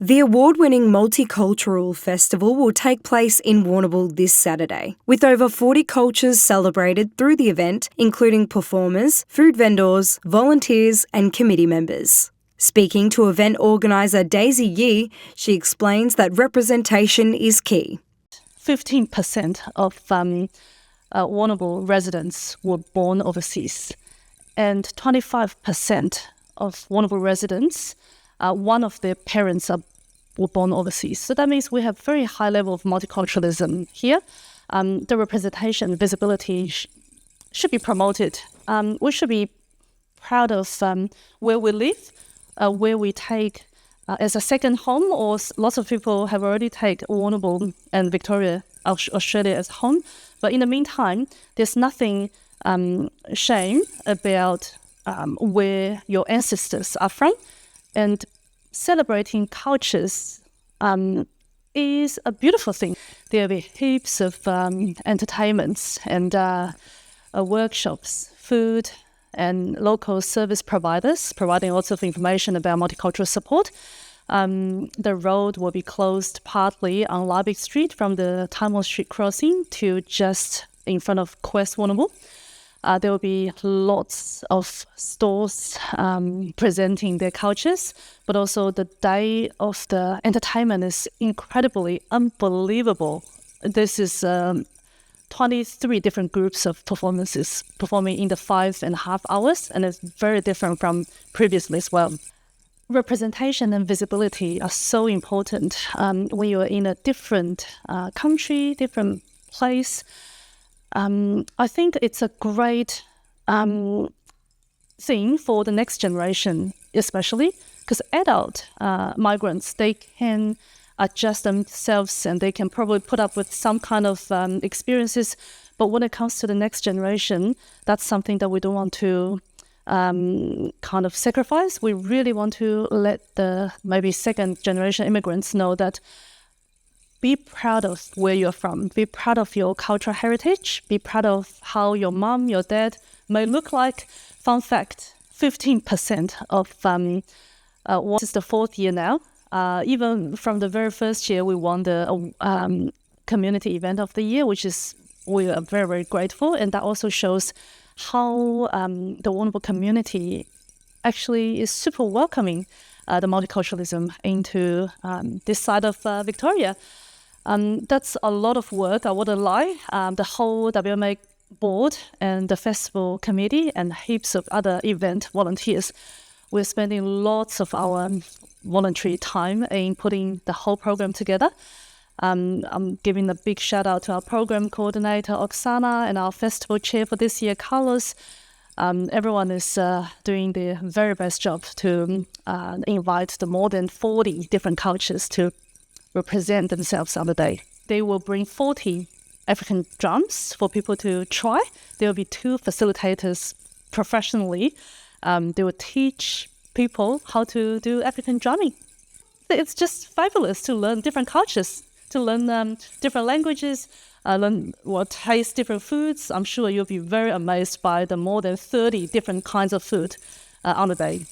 The award-winning Multicultural Festival will take place in Warrnambool this Saturday, with over 40 cultures celebrated through the event, including performers, food vendors, volunteers and committee members. Speaking to event organiser Daisy Yee, she explains that representation is key. 15% of Warrnambool residents were born overseas, and 25% of Warrnambool residents, one of their parents were born overseas. So that means we have very high level of multiculturalism here. The representation, visibility should be promoted. We should be proud of where we live, where we take as a second home, or lots of people have already taken Warrnambool and Victoria, Australia as home. But in the meantime, there's nothing shame about where your ancestors are from. And celebrating cultures is a beautiful thing. There'll be heaps of entertainments and workshops, food, and local service providers providing lots of information about multicultural support. The road will be closed partly on Larbic Street from the Tamil Street crossing to just in front of Quest Warrnambool. There will be lots of stores presenting their cultures, but also the day of the entertainment is incredibly unbelievable. This is 23 different groups of performances performing in the 5.5 hours, and it's very different from previously as well. Representation and visibility are so important when you're in a different country, different place. I think it's a great thing for the next generation, especially because adult migrants, they can adjust themselves and they can probably put up with some kind of experiences. But when it comes to the next generation, that's something that we don't want to kind of sacrifice. We really want to let the maybe second generation immigrants know that be proud of where you're from. Be proud of your cultural heritage. Be proud of how your mom, your dad may look like. Fun fact, 15% of what is the fourth year now. Even from the very first year, we won the community event of the year, which is we are very, very grateful. And that also shows how the Warrnambool community actually is super welcoming the multiculturalism into this side of Victoria. That's a lot of work, I wouldn't lie. The whole WMA board and the festival committee and heaps of other event volunteers, we're spending lots of our voluntary time in putting the whole program together. I'm giving a big shout out to our program coordinator, Oksana, and our festival chair for this year, Carlos. Everyone is doing their very best job to invite the more than 40 different cultures to represent themselves on the day. They will bring 40 African drums for people to try. There will be 2 facilitators professionally. They will teach people how to do African drumming. It's just fabulous to learn different cultures, to learn different languages, taste different foods. I'm sure you'll be very amazed by the more than 30 different kinds of food on the day.